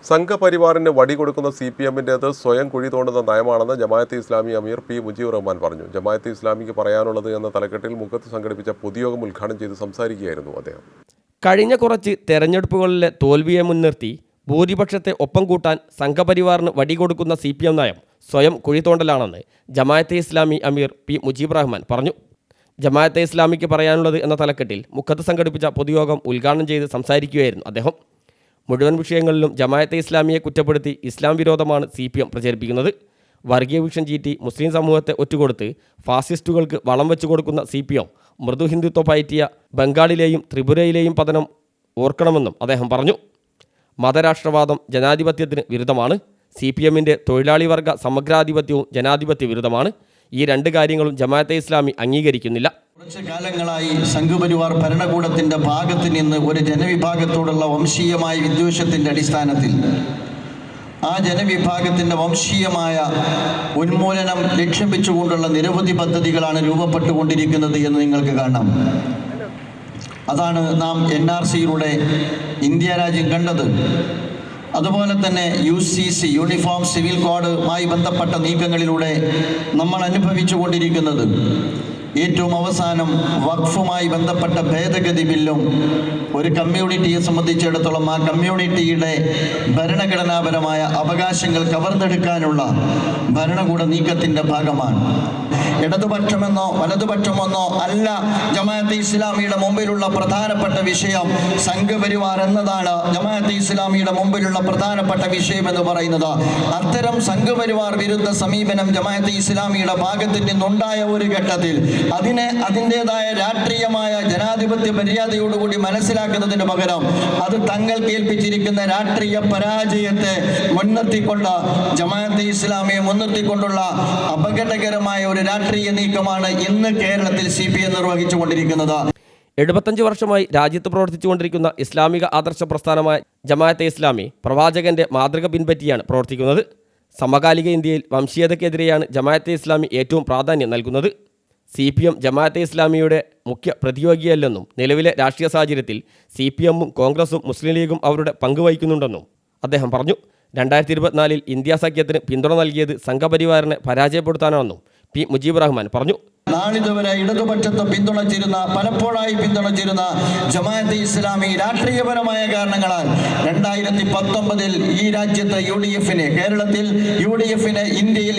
സംഘപരിവാറിന് വടി കൊടുക്കുന്ന CPM-ന്റേത് സ്വയം കുഴി തോണ്ടുന്ന നയമാണെന്ന് ജമാഅത്തെ ഇസ്ലാമി അമീർ പി മുജീബ് റഹ്മാൻ പറഞ്ഞു. ജമാഅത്തെ ഇസ്ലാമിക്ക് പറയാനുള്ളത് എന്ന തലക്കെട്ടിൽ മുഖത്ത് സംഘടിപ്പിച്ച പൊതുയോഗം ഉദ്ഘാടനം ചെയ്ത് സംസാരിക്കുകയായിരുന്നു അദ്ദേഹം. കഴിഞ്ഞ കുറച്ച് തെരഞ്ഞെടുപ്പുകളിലെ തോൽവിയെ മുൻനിർത്തി ഭൂരിപക്ഷത്തെ ഒപ്പം കൂട്ടാൻ സംഘപരിവാറിന് വടി കൊടുക്കുന്ന CPM നയം സ്വയം കുഴി തോണ്ടലാണെന്ന് ജമാഅത്തെ ഇസ്ലാമി അമീർ പി മുജീബ് റഹ്മാൻ പറഞ്ഞു. ജമാഅത്തെ ഇസ്ലാമിക്ക് പറയാനുള്ളത് എന്ന തലക്കെട്ടിൽ മുഖത്ത് സംഘടിപ്പിച്ച പൊതുയോഗം ഉദ്ഘാടനം ചെയ്ത് സംസാരിക്കുകയായിരുന്നു അദ്ദേഹം. മുഴുവൻ വിഷയങ്ങളിലും ജമാഅത്തെ ഇസ്ലാമിയെ കുറ്റപ്പെടുത്തി ഇസ്ലാം വിരോധമാണ് CPM പ്രചരിപ്പിക്കുന്നത്. വർഗീയ വിഷം ചീറ്റി മുസ്ലിം സമൂഹത്തെ ഒറ്റുകൊടുത്ത് ഫാസിസ്റ്റുകൾക്ക് വളം വെച്ചു കൊടുക്കുന്ന CPM മൃദു ഹിന്ദുത്വ പയറ്റിയ ബംഗാളിലെയും ത്രിപുരയിലെയും പതനം ഓർക്കണമെന്നും അദ്ദേഹം പറഞ്ഞു. മതരാഷ്ട്രവാദം ജനാധിപത്യത്തിന് വിരുദ്ധമാണ്. CPM-ന്റെ തൊഴിലാളി വർഗ സമഗ്രാധിപത്യവും ജനാധിപത്യ വിരുദ്ധമാണ്. ഈ രണ്ട് കാര്യങ്ങളും ജമാഅത്തെ ഇസ്ലാമി അംഗീകരിക്കുന്നില്ല. കുറച്ചു കാലങ്ങളായി സംഘപരിവാർ ഭരണകൂടത്തിന്റെ ഭാഗത്ത് നിന്ന് ഒരു ജനവിഭാഗത്തോടുള്ള വംശീയമായ വിദ്വേഷത്തിന്റെ അടിസ്ഥാനത്തിൽ ആ ജനവിഭാഗത്തിന്റെ വംശീയമായ ഉന്മൂലനം ലക്ഷ്യം വെച്ചുകൊണ്ടുള്ള നിരവധി പദ്ധതികളാണ് രൂപപ്പെട്ടുകൊണ്ടിരിക്കുന്നത് എന്ന് നിങ്ങൾക്ക് കാണാം. അതാണ് നാം NRC-യിലൂടെ ഇന്ത്യ രാജ്യം കണ്ടത്. അതുപോലെ തന്നെ UCC യൂണിഫോം സിവിൽ കോഡുമായി ബന്ധപ്പെട്ട നീക്കങ്ങളിലൂടെ നമ്മൾ അനുഭവിച്ചു കൊണ്ടിരിക്കുന്നത്. ഏറ്റവും അവസാനം വഖഫുമായി ബന്ധപ്പെട്ട ഭേദഗതി ബില്ലും ഒരു കമ്മ്യൂണിറ്റിയെ സംബന്ധിച്ചിടത്തോളം ആ കമ്മ്യൂണിറ്റിയുടെ ഭരണഘടനാപരമായ അവകാശങ്ങൾ കവർന്നെടുക്കാനുള്ള ഭരണകൂട നീക്കത്തിൻ്റെ ഭാഗമാണ്. ഇടതുപക്ഷമെന്നോ വലതുപക്ഷമെന്നോ അല്ല ജമാഅത്തെ ഇസ്ലാമിയുടെ മുമ്പിലുള്ള പ്രധാനപ്പെട്ട വിഷയം. സംഘപരിവാർ എന്നതാണ് ജമാഅത്തെ ഇസ്ലാമിയുടെ മുമ്പിലുള്ള പ്രധാനപ്പെട്ട വിഷയം എന്ന് പറയുന്നത്. അത്തരം സംഘപരിവാർ വിരുദ്ധ സമീപനം ജമാഅത്തെ ഇസ്ലാമിയുടെ ഭാഗത്ത് നിന്നുണ്ടായ ഒരു ഘട്ടത്തിൽ അതിനെ അതിൻ്റെതായ രാഷ്ട്രീയമായ ജനാധിപത്യ മര്യാദയോടുകൂടി മനസ്സിലാക്കുന്നതിന് പകരം അത് തങ്ങൾക്ക് ഏൽപ്പിച്ചിരിക്കുന്ന രാഷ്ട്രീയ പരാജയത്തെ മുൻനിർത്തിക്കൊണ്ട് ജമാഅത്തെ ഇസ്ലാമിയെ മുൻനിർത്തിക്കൊണ്ടുള്ള അപകടകരമായ ഒരു രാഷ്ട്രീയ നീക്കമാണ് ഇന്ന് കേരളത്തിൽ CPM നിർവഹിച്ചുകൊണ്ടിരിക്കുന്നത്. 75 വർഷമായി രാജ്യത്ത് പ്രവർത്തിച്ചുകൊണ്ടിരിക്കുന്ന ഇസ്ലാമിക ആദർശ പ്രസ്ഥാനമായ ജമാഅത്തെ ഇസ്ലാമി പ്രവാചകന്റെ മാതൃക പിൻപറ്റിയാണ് പ്രവർത്തിക്കുന്നത്. സമകാലിക ഇന്ത്യയിൽ വംശീയതയ്ക്കെതിരെയാണ് ജമാഅത്തെ ഇസ്ലാമി ഏറ്റവും പ്രാധാന്യം നൽകുന്നത്. CPM ജമാഅത്തെ ഇസ്ലാമിയുടെ മുഖ്യ പ്രതിയോഗിയല്ലെന്നും നിലവിലെ രാഷ്ട്രീയ സാഹചര്യത്തിൽ CPM-ഉം കോൺഗ്രസും മുസ്ലിം ലീഗും അവരുടെ പങ്ക് വഹിക്കുന്നുണ്ടെന്നും അദ്ദേഹം പറഞ്ഞു. 2024 ഇന്ത്യ സഖ്യത്തിന് പിന്തുണ നൽകിയത് സംഘപരിവാറിനെ പരാജയപ്പെടുത്താനാണെന്നും പി മുജീബ് റഹ്മാൻ പറഞ്ഞു. നാളിതുവരെ ഇടതുപക്ഷത്തെ പിന്തുണച്ചിരുന്ന പലപ്പോഴായി പിന്തുണച്ചിരുന്ന ജമാഅത്തെ ഇസ്ലാമി രാഷ്ട്രീയപരമായ കാരണങ്ങളാൽ 2019 ഈ രാജ്യത്ത് UDF-നെ കേരളത്തിൽ UDF-നെ ഇന്ത്യയിൽ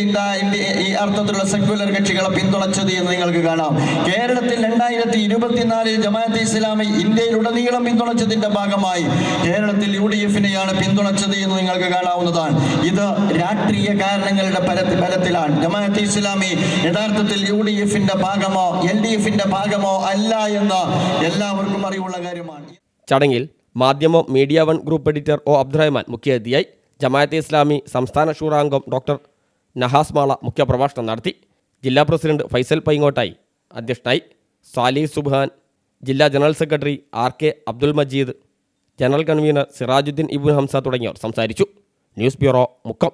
ഈ അർത്ഥത്തിലുള്ള സെക്യുലർ കക്ഷികളെ പിന്തുണച്ചത് എന്ന് നിങ്ങൾക്ക് കാണാം. കേരളത്തിൽ 2024 ജമാഅത്തെ ഇസ്ലാമി ഇന്ത്യയിലുടനീളം പിന്തുണച്ചതിന്റെ ഭാഗമായി കേരളത്തിൽ UDF-നെയാണ് പിന്തുണച്ചത് എന്ന് നിങ്ങൾക്ക് കാണാവുന്നതാണ്. ഇത് രാഷ്ട്രീയ കാരണങ്ങളുടെ ബലത്തിലാണ്. ജമാഅത്തെ ഇസ്ലാമി യഥാർത്ഥത്തിൽ UDF ഭാഗമോ LDF-ന്റെ ഭാഗമോ അല്ല എന്ന് എല്ലാവർക്കും അറിവുള്ള കാര്യമാണ്. ചടങ്ങിൽ Madhyamam media one group editor O Abdurahman മുഖ്യാതിഥിയായി. ജമാഅത്തെ ഇസ്ലാമി സംസ്ഥാന ഷൂറ അംഗം ഡോക്ടർ നഹാസ് മാള മുഖ്യപ്രഭാഷണം നടത്തി. ജില്ലാ പ്രസിഡന്റ് ഫൈസൽ പൈങ്ങോട്ടായി അധ്യക്ഷനായി. സാലിഹ് സുബ്ഹാൻ, ജില്ലാ general secretary RK Abdul Majeed, general convener Sirajuddin Ibnu Hamza തുടങ്ങിയവർ സംസാരിച്ചു. News bureau, Mukkam.